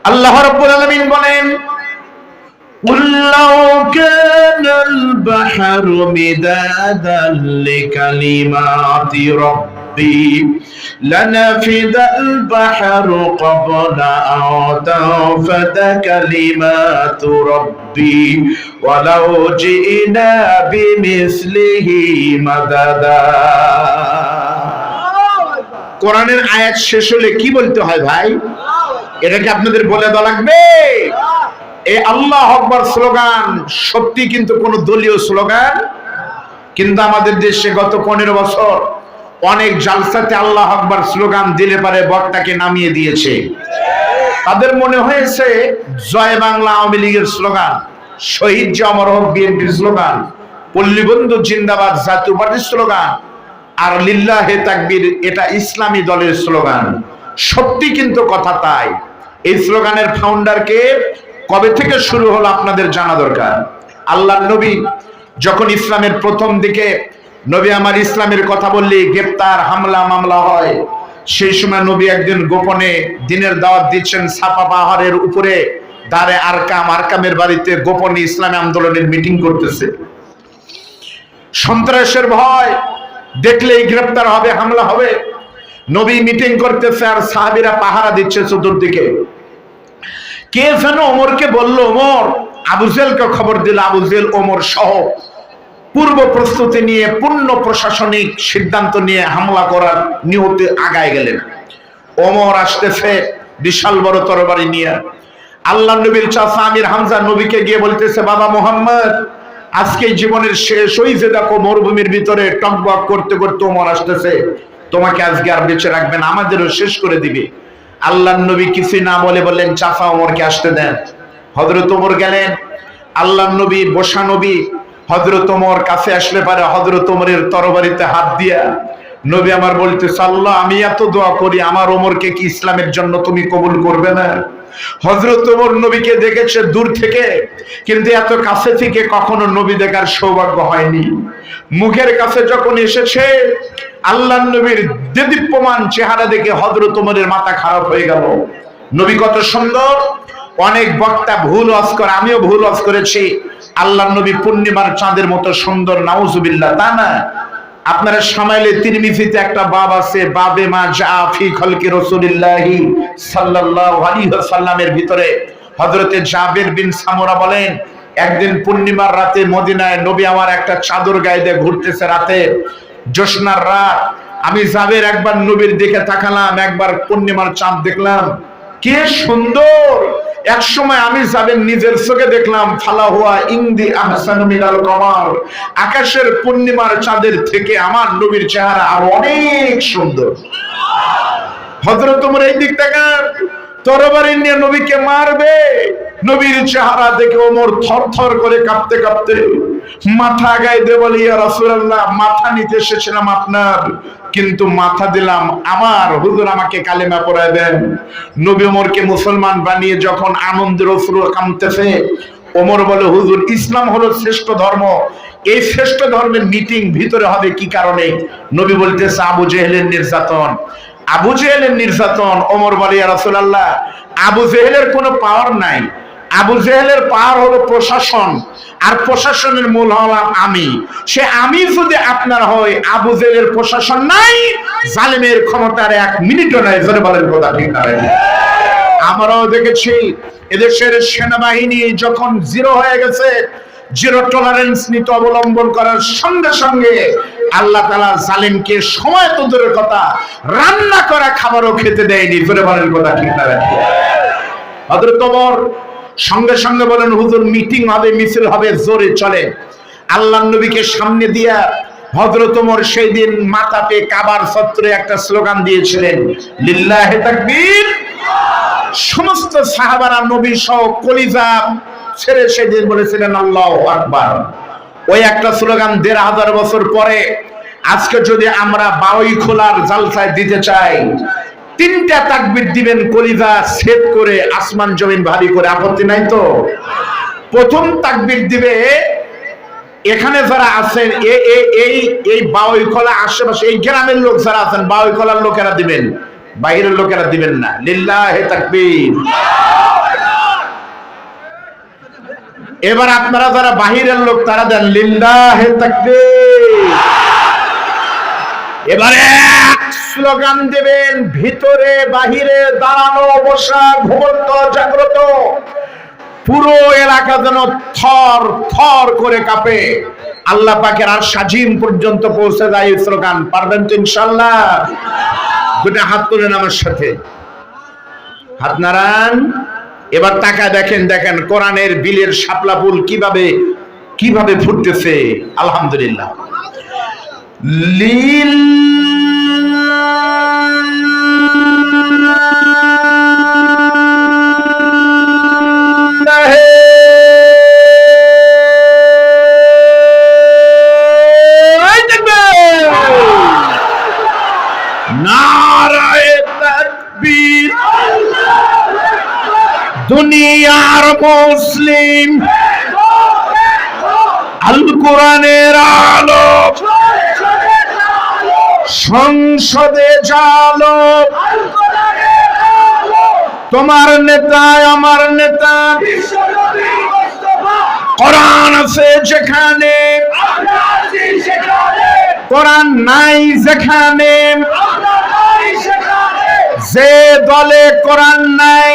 আল্লাহ রাব্বুল আলামিন বলেন, قُل لَّوْ كَانَ الْبَحْرُ مِدَادًا لِّكَلِمَاتِ رَبِّي لَنَفِدَ الْبَحْرُ قَبْلَ أَن تَنفَدَ كَلِمَاتُ رَبِّي وَلَوْ جِئْنَا بِمِثْلِهِ مَدَدًا। কোরআনের আয়াত শেষ হলে কি বলতে হয় ভাই? এটা কি আপনাদের বলে দেওয়া লাগবে? এই আল্লাহ আকবার স্লোগান সত্যি কিন্তু কোন দলীয় স্লোগান, কিন্তু আমাদের দেশে গত 15 বছর অনেক জালসাতে আল্লাহ আকবার স্লোগান দিলে পারে বক্তাকে নামিয়ে দিয়েছে। তাদের মনে হয়েছে জয় বাংলা আওয়ামী লীগের স্লোগান, শহীদ যে অমর হোক বিএনপির স্লোগান, পল্লীবন্ধু জিন্দাবাদ জাতীয় পার্টির স্লোগান, আর লিল্লাহে তাকবীর এটা ইসলামী দলের স্লোগান। সত্যি কিন্তু কথা তাই। এই স্লোগানের ফাউন্ডারকে কবে থেকে শুরু হলো আপনাদের জানা দরকার। আল্লাহর নবী যখন ইসলামের প্রথম দিকে নবী আমার ইসলামের কথা বললে গ্রেফতার হামলা মামলা হয়, সেই সময় নবী একদিন গোপনে দিনের দাওয়াত দিচ্ছেন সাফা পাহাড়ের উপরে দারে আরকামের বাড়িতে গোপনে ইসলামী আন্দোলনের মিটিং করতেছে। সন্ত্রাসের ভয় দেখলেই গ্রেফতার হবে, হামলা হবে। নবী মিটিং করতেছে আর সাহাবীরা পাহারা দিচ্ছে চতুর্দিকে। কে যেন ওমরকে বলল, ওমর আবু জেহেলকে খবর দিল। আবু জেহেল ওমর সহ পূর্ব প্রস্তুতি নিয়ে পূর্ণ প্রশাসনিক সিদ্ধান্ত নিয়ে হামলা করার নিয়তে আগায় গেলেন। ওমর আসতেছে বিশাল বড় তরবারি নিয়ে। আল্লাহ নবীর চাচা আমির হামজা নবীকে গিয়ে বলতেছে, বাবা মুহাম্মদ আজকে জীবনের শেষ হইছে, দেখো মরুভূমির ভিতরে টকবক করতে করতে ওমর আসতেছে, তোমাকে আজকে আর বেঁচে রাখবেন, আমাদেরও শেষ করে দিবে। আল্লাহর নবী কিছু না বলে বললেন, চাচা ওমরকে আসতে দেন। হযরত ওমর গেলেন। আল্লাহর নবী বসা নবী হযরত ওমর কাছে আসলে পারে হযরত ওমরের তরবারিতে হাত দিয়া নবী আমার বলতেছে, আল্লাহ আমি এত দোয়া করি, আমার ওমরকে কি ইসলামের জন্য তুমি কবুল করবে না? হযরত ওমর নবীকে দেখেছে দূর থেকে, কিন্তু এত কাছে থেকে কখনো নবী দেখার সৌভাগ্য হয়নি। মুখের কাছে যখন এসেছে আল্লাহর নবীর দেদীপ্যমান চেহারা দেখে হযরত ওমরের মাথা খারাপ হয়ে গেল। নবী কত সুন্দর। অনেক বক্তা ভুল ওয়াজ করে, আমিও ভুল ওয়াজ করেছি। আল্লাহর নবী পূর্ণিমার চাঁদের মতো সুন্দর, নাউজুবিল্লাহ, তা না। আপনারা সামাইলে তিরমিজিতে একটা বাব আছে, বাবে মা জাফি খলকি রাসূলুল্লাহি সাল্লাল্লাহু আলাইহি ওয়াসাল্লামের ভিতরে হযরতে জাবের বিন সামুরা বলেন, একদিন পূর্ণিমার রাতে মদিনায় নবী আমার একটা চাদর গায়ে দিয়ে ঘুরতেছে, রাতে জ্যোৎস্নার রাত। আমি জাবের একবার নবীর দিকে তাকালাম, একবার পূর্ণিমার চাঁদ দেখলাম, কি সুন্দর। এক সময় আমি যাবেন নিজের চোখে দেখলাম, ফালা হুয়া ইনদি আহসানু মিনাল কমার, আকাশের পূর্ণিমার চাঁদের থেকে আমার নবীর চেহারা আর অনেক সুন্দর। হযরত ওমর এই দিক থেকে তরবারি নিয়ে নবীকে মারবে, নবীর চেহারা দেখে ওমর থরথর করে কাঁপতে কাঁপতে মাথা গায়ে দিয়ে বলে, ইয়া রাসূলুল্লাহ মাথা নিতে এসেছিলাম আপনার, কিন্তু মাথা দিলাম আমার, হুজুর আমাকে কালেমা পড়ায় দেন। নবী ওমরকে মুসলমান বানিয়ে যখন আনন্দের অশ্রু কাঁদতেছে, ওমর বলে, হুজুর ইসলাম হলো শ্রেষ্ঠ ধর্ম, এই শ্রেষ্ঠ ধর্মের মিটিং ভিতরে হবে কি কারণে? নবী বলতেছে, আবু জেহেলের নির্যাতন। আবু জেহেলের নির্যাতন। ওমর বলে, ইয়া রাসূলুল্লাহ আবু জেহেলের কোনো পাওয়ার নাই, আবু জেহেলের পাওয়ার হলো প্রশাসন, আর প্রশাসনের মূল হলাম আমি। সে আমি যদি আপনার হয়, আবু জেহেলের প্রশাসন নাই, জালেমের ক্ষমতার 1 মিনিটও নাই। জোরে বলেন কথা ঠিক না? আমরাও দেখেছি এদেশের সেনাবাহিনী যখন জিরো হয়ে গেছে, জিরো টলারেন্স নীতি অবলম্বন করার সঙ্গে সঙ্গে আল্লাহ তাআলা জালেমকে সময় তো দূরের কথা, রান্না করা খাবারও খেতে দেয়নি। জোরে বলেন কথা ঠিক না? হযরত ওমর সঙ্গে সঙ্গে বলেন, হুজুর মিটিং হবে, মিছিল হবে, জোরে চলে। আল্লাহর নবীকে সামনে দিয়া হযরত ওমর সেই দিন মাথা পেয়ে কাবার চত্বরে একটা স্লোগান দিয়েছিলেন, লিল্লাহি তাকবীর। সমস্ত সাহাবারা নবী সহ কলিজা ছেড়ে সেদিন বলেছিলেন আল্লাহু আকবার। ওই একটা স্লোগান 1500 বছর পরে আজকে যদি আমরা বাউই খোলার জালসায় দিতে চাই, 3টা তাকবীর দিবেন কলিজা সেট করে, আসমান জমিন ভারী করে, আপত্তি নাই তো? প্রথম তাকবীর দিবে এখানে যারা আছেন এই বাউইখোলা আশেপাশে এই গ্রামের লোক যারা আছেন, বাউইখোলার লোকেরা দিবেন, বাইরের লোকেরা দিবেন না। লিল্লাহি তাকবীর। এবার আপনারা যারা বাহিরের লোক তারা দেন লিল্লাহে তাকবীর। এবারে এক স্লোগান দেবেন, ভিতরে বাহিরে দাঁড়ানো বসা ঘুমন্ত জাগ্রত পুরো এলাকা যেন থর থর করে কাঁপে, আল্লাহ পাকের আর সাজিম পর্যন্ত পৌঁছে যায় এই স্লোগান। পারবেন তো ইনশাআল্লাহ? দুটো হাত তুলেন আমার সাথে, হাত নাড়ান। এবার তাকা দেখেন, দেখেন কোরআনের বিলের শাপলা ফুল কিভাবে কিভাবে ফুটতেছে। আলহামদুলিল্লাহ। নারায়ে তাকবীর। দুনিয়ার মুসলিম আল কোরআনের আলো, সংসদে জালো তোমার নেতা আমার নেতা, কোরআন আছে যেখানে কোরআন নাই যেখানে, যে দলে কোরআন নাই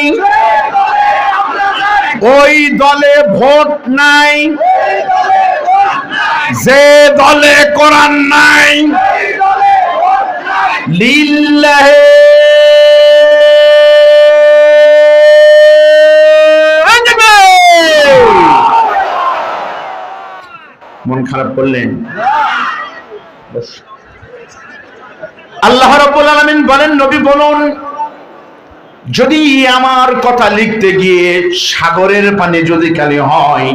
ওই দলে ভোট নাই, যে দলে কোরআন নাই লিল্লাহে মন খারাপ করলেন? আল্লাহ রাব্বুল আলামিন বলেন, নবী বলুন, যদি আমার কথা লিখতে গিয়ে সাগরের পানি যদি কালি হয়,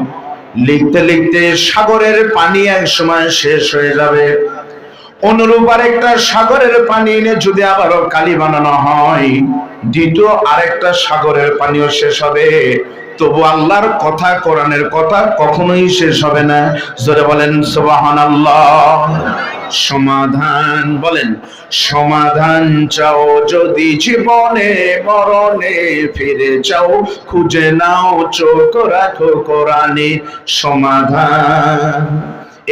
লিখতে লিখতে সাগরের পানি এক সময় শেষ হয়ে যাবে, অনুরূপ আরেকটা সাগরের পানি এনে যদি আবারও কালি বানানো হয়, দ্বিতীয় আরেকটা সাগরের পানিও শেষ হবে, তবু আল্লাহর কথা কোরআনের কথা কখনোই শেষ হবে না। জোরে বলেন সুবহানাল্লাহ। সমাধান বলেন, সমাধান চাও যদি জীবনে মরণে, ফিরে যাও খুঁজে নাও চোখ রাখো কোরআনে সমাধান।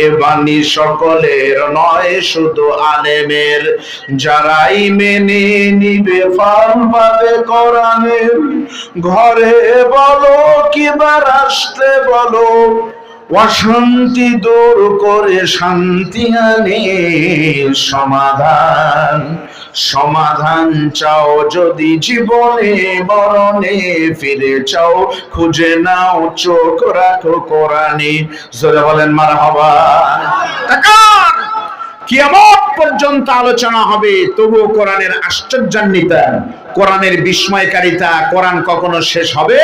এ বাণী সকলের নয় শুধু আলেমের, যারাই মেনে নিবে ফল পাবে কোরআনের। ঘরে বলো কিংবা রাষ্ট্রে বলো, অশান্তি দূর করে শান্তি আনে সমাধান। সমাধান চাও যদি জীবনে মরণে, ফিরে চাও খুঁজে নাও চোখ রাখো কোরআনে। জোরে বলেন মারহাবা। কিয়ামত পর্যন্ত আলোচনা হবে, তবুও কোরআনের আশ্চর্যান্বিতা, কোরআনের বিস্ময়কারিতা, কোরআন কখনো শেষ হবে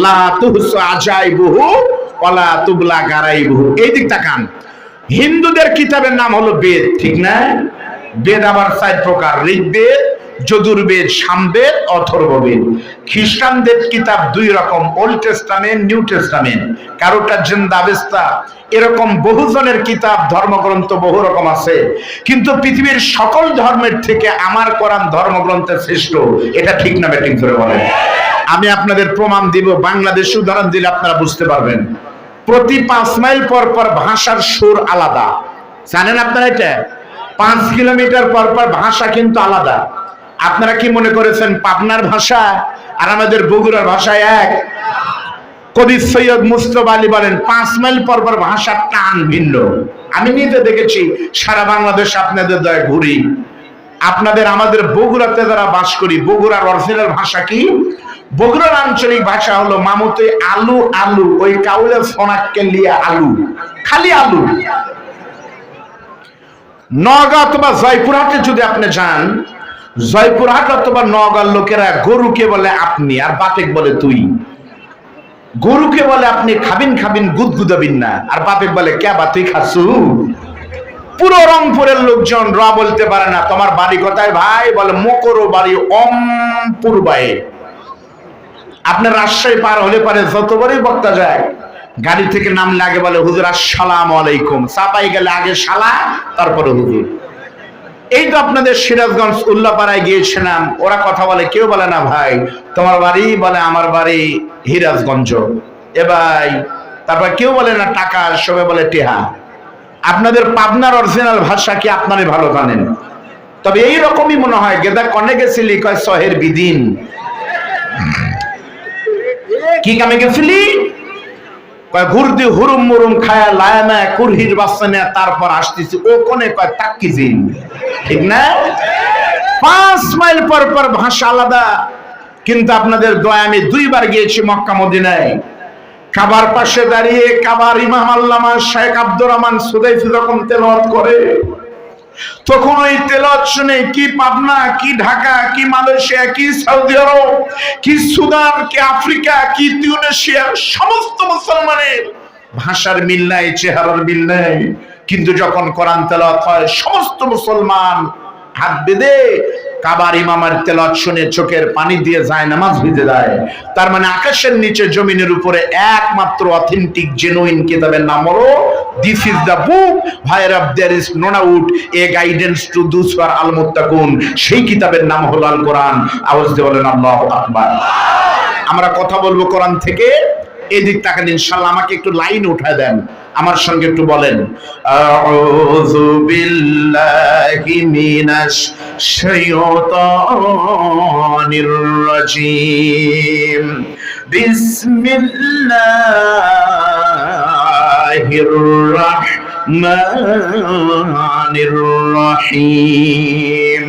লা তুহসা আজাইবুহু ওয়ালা তুবলা গারাইবুহু। এই দিক তাকান, হিন্দুদের কিতাবের নাম হলো বেদ, ঠিক না? বেদ আবার 4 প্রকার, ঋগ্বেদ, যজুর্বেদ, সামবেদ, অথর্ববেদ। খ্রিস্টানদের কিতাব 2 রকম, ওল্ড টেস্টামেন্ট, নিউ টেস্টামেন্ট, কারোটা জিন্দাবেস্তা। এরকম বহুজনের কিতাব ধর্মগ্রন্থ বহু রকম আছে, কিন্তু পৃথিবীর সকল ধর্মের থেকে আমার কোরআন ধর্মগ্রন্থের শ্রেষ্ঠ। এটা ঠিক না ব্যাটিং করে বলেন? আমি আপনাদের প্রমাণ দিব, বাংলাদেশ উদাহরণ দিলে আপনারা বুঝতে পারবেন। প্রতি 5 মাইল পর পর ভাষার সুর আলাদা, জানেন আপনারা? এটা 5 কিলোমিটার পর পর ভাষা কিন্তু আলাদা। আপনারা কি মনে করেছেন পাবনার ভাষা আর আমাদের বগুড়ার ভাষা এক? কবি সৈয়দ মুস্তফা আলী বলেন 5 মাইল পর পর ভাষার টান ভিন্ন। আমি নিজে দেখেছি, সারা বাংলাদেশ আপনাদের দয়া ঘুরি। আপনাদের আমাদের বগুড়াতে যারা বাস করি, বগুড়ার অরিজিনাল ভাষা কি? বগুড়ার আঞ্চলিক ভাষা হলো মামুতে আলু আলু, ওই কাউলে ফোনাক্কে লিয়া আলু, খালি আলু। নওগাঁ অথবা জয়পুরহাটে যদি আপনি যান, জয়পুরহাট অথবা নওগাঁর লোকেরা গরুকে বলে আপনি আর বাপেক বলে তুই। গরুকে বলে আপনি খাবিন খাবিন গুদগুদাবিন না, আর বাপেক বলে কে বা তুই খাসু। পুরো রংপুরের লোকজন র বলতে পারে না। তোমার বাড়ি কোথায় ভাই? বলে মকরো বাড়ি পূর্বায়। আপনার রাজশাহী পার হলে পারে যতবারই বক্তা যায়, গাড়ি থেকে নামলে আগে বলে হুজুর আসসালামু আলাইকুম, চাপাই গেলে আগে শালা তারপরে হুজুর। এই তো আপনাদের সিরাজগঞ্জ উল্লাপাড়ায় গিয়েছিলাম, ওরা কথা বলে, কেউ বলে না ভাই তোমার বাড়ি, বলে আমার বাড়ি হিরাজগঞ্জ। এ ভাই, তারপর কেউ বলে না টাকা, সবাই বলে টেহা। আপনাদের পাবনার অরিজিনাল ভাষা কি আপনারাই ভালো জানেন। তবে এই রকমই মনে হয়, গেদা কনে গেছিলি, কয় শহের বিদিন। কি কামে গেছিলি? কয় ঘুরদি হুরুম মুরুম খায়া লায়ানা কুরহির বাচ্চা নেয়া, তারপর আসতেছি। ও কোনে কয় তাক্কিজিন, ঠিক না? 5 মাইল পর পর ভাষা আলাদা। কিন্তু আপনাদের দয়া, আমি 2 বার গিয়েছি মক্কা মদিনায়। কাবার পাশে দাঁড়িয়ে কাবার ইমাম আল্লামা শেখ আব্দুর রহমান সুদাইফি যখন তেলাওয়াত করে, তখন ওই তেলাওয়াত শুনে কি পাবনা, কি ঢাকা, কি মালয়েশিয়া, কি সৌদি আরব, কি সুদান, কি আফ্রিকা, কি তিউনিসিয়া, সমস্ত মুসলমানের ভাষার মিল নাই, চেহারার মিল নাই। কিন্তু যখন কোরআন তেলাওয়াত হয়, সমস্ত মুসলমান হাত বেঁধে কাবার ইমামের তেলাওয়াত শুনে চোখের পানি দিয়ে যায় নামাজ ভিজে দেয়। তার মানে আকাশের নিচে জমিনের উপরে একমাত্র অথেন্টিক জেনুইন কিতাবের নাম হলো this is the book whereof there is no doubt a guidance to those who are আল মুত্তাকুন। সেই কিতাবের নাম হলো আল কোরআন। আওয়াজ দিয়ে বলেন আল্লাহু আকবার। আমরা কথা বলবো কোরআন থেকে। এদিক তাকান ইনশাআল্লাহ। আমাকে একটু লাইন উঠায় দেন, আমার সঙ্গে একটু বলেন, আউযু বিল্লাহি মিনাশ শাইতানির রাজীম, বিসমিল্লাহির রাহমানির রাহিম।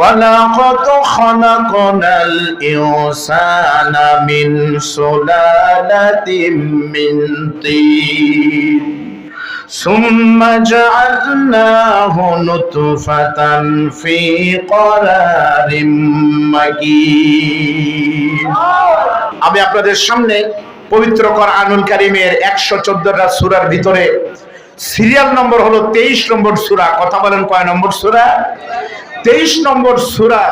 وَلَقَدْ خَلَقْنَا الْإِنسَانَ مِنْ سُلَالَةٍ مِنْ طِينٍ ثُمَّ جَعَلْنَاهُ نُطْفَةً فِي قَرَارٍ مَكِينٍ। আমি আপনাদের সামনে পবিত্র কোরআনুল কারীমের 114টা সূরার ভিতরে সিরিয়াল নম্বর হলো 23 নম্বর সূরা। কথা বলেন, কয় নম্বর সূরা? 23 নম্বর সূরা।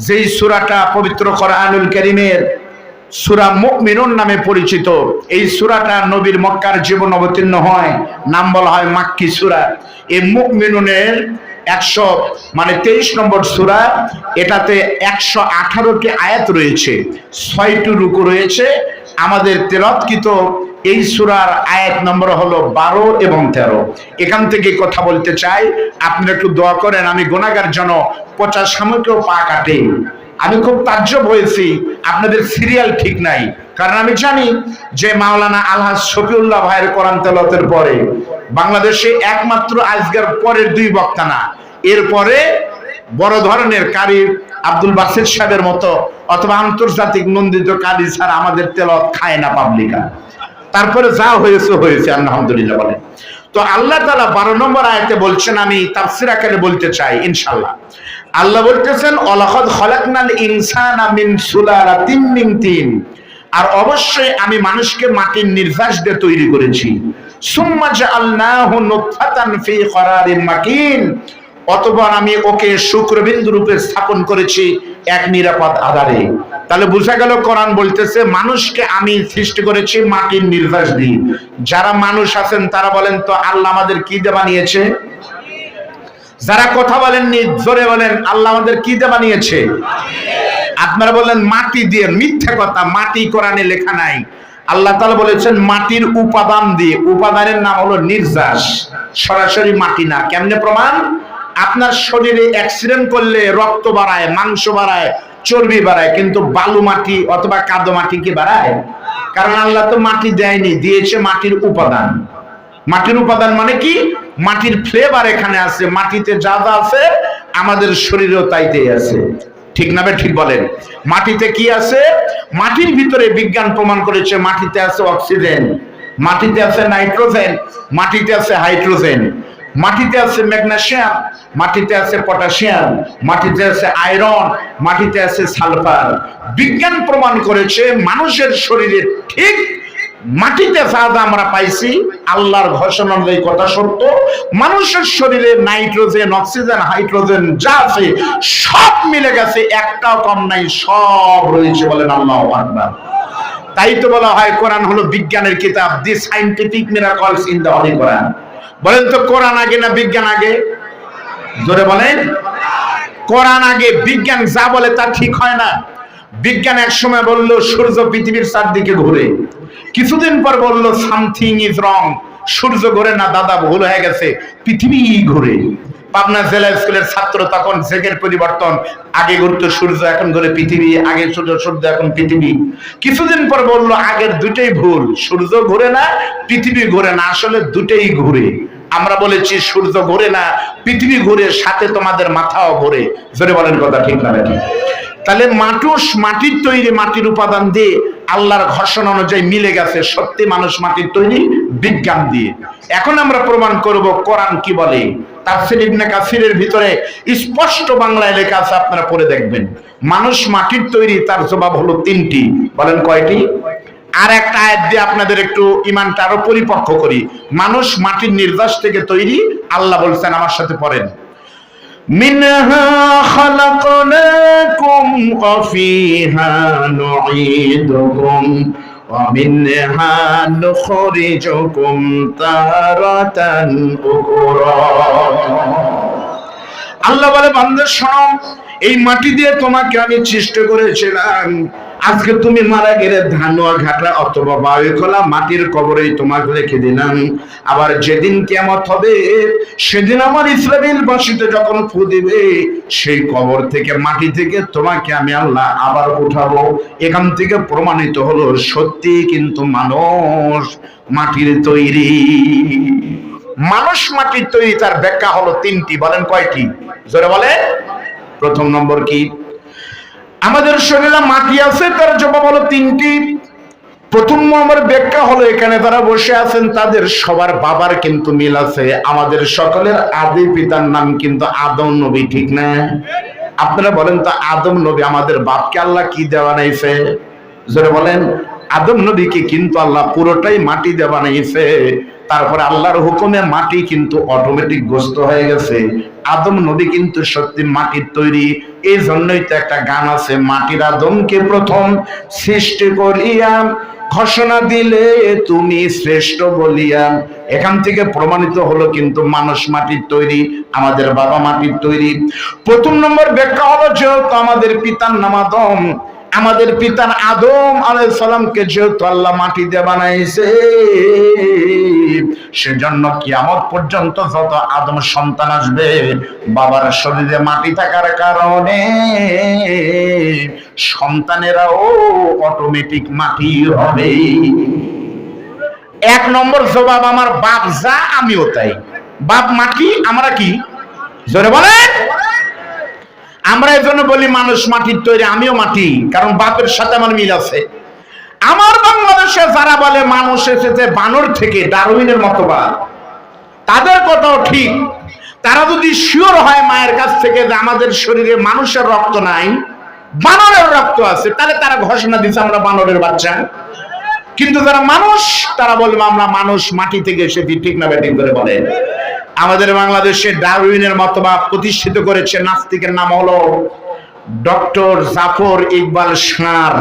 যেই সূরাটা পবিত্র কোরআনুল কারীমের সূরা মুমিনুন নামে পরিচিত। এই সূরাটা নবীর মক্কার জীবন অবতীর্ণ হয়, নাম বলা হয় মাক্কি সূরা। এই মুমিনুনের 23 নম্বর সূরা। এটাতে 118টি আয়াত রয়েছে, 6টি রুকু রয়েছে। আমাদের তেলাওয়াতকৃত এই সূরার আয়াত নম্বর হলো 12 এবং 13। এখান থেকে কথা বলতে চাই, আপনারা একটু দোয়া করেন। আমি গুনাহগার যেন পচা শামুকেও পা কাটে। আমি খুব তাজ্জব হয়েছি, আপনাদের সিরিয়াল ঠিক নাই। কারণ আমি জানি যে মাওলানা আলহাজ শফিউল্লাহ ভাইয়ের কোরআন তেলাওয়াতের পরে বাংলাদেশে একমাত্র আজকের পরের 2 বক্তা না, এরপরে বড় ধরনের কারি আব্দুল বাসির সাহেবের মতো অথবা আন্তর্জাতিক নন্দিত কারি ছাড়া আমাদের তেলাওয়াত খায় না পাবলিকা। তারপরে যা হয়েছে হয়েছে, আলহামদুলিল্লাহ বলেন। তো আল্লাহ তাআলা 12 নম্বর আয়াতে বলছেন, আমি তাফসীর আকারে বলতে চাই ইনশাআল্লাহ। আল্লাহ বলতেছেন, ওয়ালাকাদ খালাকনাল ইনসানা মিন সুলালাতিন মিন তিন। আর অবশ্যই আমি মানুষকে মাটির নির্যাস দিয়ে তৈরি করেছি। সুম্মা জাআলনাহু নুতফাতান ফি করারিন মাকিন। অতঃপর আমি ওকে শুক্রবিন্দু রূপে স্থাপন করেছি এক নিরাপদ আধারে। তাহলে বোঝা গেল কোরআন বলতেছে মানুষকে আমি সৃষ্টি করেছি মাটির নির্যাস দিয়ে। যারা মানুষ আছেন তারা বলেন তো আল্লাহ আমাদের কি দিয়ে বানিয়েছে? যারা কথা বলেননি জোরে বলেন, আল্লাহ আমাদের কি দিয়ে বানিয়েছে? আপনারা বলেন মাটি দিয়ে। মিথ্যা কথা, মাটি কোরআনে লেখা নাই। আল্লাহ তাআলা বলেছেন মাটির উপাদান দিয়ে। উপাদানের নাম হলো নির্যাস, সরাসরি মাটি না। কেমনে প্রমাণ? আপনার শরীরে অ্যাক্সিডেন্ট করলে রক্ত বাড়ায়, মাংস বাড়ায়, চর্বি বাড়ায়, কিন্তু বালু মাটি অথবা কাদো মাটি কি বাড়ায়? কারণ আল্লাহ তো মাটি দেয়নি, দিয়েছে মাটির উপাদান। মাটির উপাদান মানে কি? মাটির ফ্লেভার এখানে আছে। মাটিতে যা যা আছে আমাদের শরীরেও তাইতেই আছে। ঠিক না বে ঠিক বলেন? মাটিতে কি আছে? মাটির ভিতরে বিজ্ঞান প্রমাণ করেছে মাটিতে আছে অক্সিজেন, মাটিতে আছে নাইট্রোজেন, মাটিতে আছে হাইড্রোজেন, মাটিতে আছে ম্যাগনেসিয়াম, মাটিতে আছে পটাশিয়াম, মাটিতে আছে আয়রন, মাটিতে আছে সালফার। বিজ্ঞান প্রমাণ করেছে মানুষের শরীরে ঠিক মাটিতে যা যা আমরা পাইছি, আল্লাহর ঘোষণা অনুযায়ী কথা সত্য। মানুষের শরীরে নাইট্রোজেন, অক্সিজেন, হাইড্রোজেন যা আছে সব মিলে গেছে, একটাও কম নাই, সব রয়েছে। বলেন আল্লাহু আকবার। তাই তো বলা হয় কোরআন হলো বিজ্ঞানের কিতাব, the scientific miracles in the holy Quran. বলেন তো কোরআন আগে না বিজ্ঞান আগে? জোরে বলেন। কোরআন আগে। বিজ্ঞান যা বলে তা ঠিক হয় না। বিজ্ঞান এক সময় বললো সূর্য পৃথিবীর চারদিকে ঘুরে, কিছুদিন পর বলল সামথিং ইজ রং, সূর্য ঘুরে না দাদা, ভুল হয়ে গেছে, পৃথিবী ঘুরে। পাবনা জেলা স্কুলের ছাত্র তখন জেগের পরিবর্তন, আগে ঘুরতো সূর্য, এখন ঘুরে পৃথিবী, আগে সূর্য এখন পৃথিবী। কিছুদিন পর বললো আগের দুটেই ভুল, সূর্য ঘুরে না পৃথিবী ঘুরে না, আসলে দুটেই ঘুরে। আমরা বলেছি সূর্য ঘুরে না পৃথিবী ঘুরে, সাথে তোমাদের মাথাও ঘুরে। জোরে বলেন কথা ঠিক না ঠিক? তাহলে মানুষ মাটির তৈরি, মাটির উপাদান দিয়ে আল্লাহর ঘোষণা অনুযায়ী মিলে গেছে। সত্যি মানুষ মাটির তৈরি বিজ্ঞান দিয়ে। এখন আমরা প্রমাণ করব কোরআন কি বলে। তাফসীর ইবনে কাসিরের ভিতরে স্পষ্ট বাংলায় লেখা আছে, আপনারা পড়ে দেখবেন। মানুষ মাটির তৈরি, তার জবাব হলো তিনটি। বলেন কয়টি? আর একটা আয়াত দিয়ে আপনাদের একটু ঈমানটা আরো পরিপক্ক করি। মানুষ মাটির নির্যাস থেকে তৈরি, আল্লাহ বলছেন, আমার সাথে পড়েন, মিনহা খালাকনাকুম ওয়া ফিহা নুঈদুকুম ওয়া মিনহা নুখরিজুকুম তারাতান উখরা। আল্লাহ বলে, বান্দা শোনো, এই মাটি দিয়ে তোমাকে আমি সৃষ্টি করেছিলাম। আজকে তুমি মারা গেলে ধানুয়া ঘাটা অথবা বায়ু খোলা মাটির কবরেই তোমাকে রেখে দিলাম। আবার যেদিন কিয়ামত হবে, সেদিন আমার ইসরাফিল বাঁশিতে যখন ফু দিবে, সেই কবর থেকে, মাটি থেকে তোমাকে আমি আল্লাহ আবার উঠাবো। এখান থেকে প্রমাণিত হলো সত্যি কিন্তু মানুষ মাটির তৈরি। মানুষ মাটির তৈরি, তার ব্যাখ্যা হলো তিনটি। বলেন কয়টি? জোরে বলে। প্রথম নম্বর কি? আমাদের শরীরে মাটি আছে, তার জবাব হলো তিনটি। প্রথম নম্বর ব্যাখ্যা হলো, এখানে যারা বসে আছেন তাদের সবার বাবার কিন্তু মিল আছে। আমাদের সকলের আদি পিতার নাম কিন্তু আদম নবী, ঠিক না? আপনারা বলেন তো, আদম নবী আমাদের বাপকে আল্লাহ কি দিয়ে বানাইছে? জোরে বলেন। আদম নবীকে কিন্তু আল্লাহ পুরোটাই মাটি দিয়ে বানাইছে। তারপরে আল্লাহর হুকুমে মাটি কিন্তু অটোমেটিক গোস্ত হয়ে গেছে। আদম নবী কিন্তু সত্যি মাটির তৈরি। এই জন্যই তো একটা গান আছে, মাটির আদমকে প্রথম সৃষ্টি করিয়া ঘোষণা দিলে তুমি শ্রেষ্ঠ বলিয়া। এখান থেকে প্রমাণিত হলো কিন্তু মানুষ মাটির তৈরি, আমাদের বাবা মাটির তৈরি। প্রথম নম্বর ব্যাখ্যা হলো, যেহেতু আমাদের পিতার নাম আদম, আমাদের পিতার আদম আলাইহিস সালামকে যেহেতু আল্লাহ মাটি দিয়ে বানাইছে, সেজন্য কিয়ামত পর্যন্ত যত আদম সন্তান আসবে, বাবার শরীরে মাটি থাকার কারণে সন্তানেরাও অটোমেটিক মাটি হবে। এক নম্বর জবাব, আমার বাপ যা আমিও তাই। বাপ মাটি, আমরা কি? জোরে বলেন। আমরা এই জন্য বলি মানুষ মাটির তৈরি, আমিও মাটি, কারণ বাপের সাথে আমার মিল আছে। আমার বাংলাদেশে যারা বলে মানুষ এসেছে বানর থেকে, ডারউইনের মতবাদ, তাদের কথাও ঠিক। তারা যদি শিওর হয় মায়ের কাছ থেকে যে আমাদের শরীরে মানুষের রক্ত নাই, বানরের রক্ত আছে, তাহলে তারা ঘোষণা দিচ্ছে আমরা বানরের বাচ্চা। কিন্তু যারা মানুষ, তারা বলবে আমরা মানুষ মাটি থেকে এসেছি, ঠিক না ব্যাটিং করে বলে। আমাদের বাংলাদেশে ডারউইনের মতবাদ প্রতিষ্ঠিত করেছে নাস্তিকের নাম হলো ডক্টর জাফর ইকবাল সার।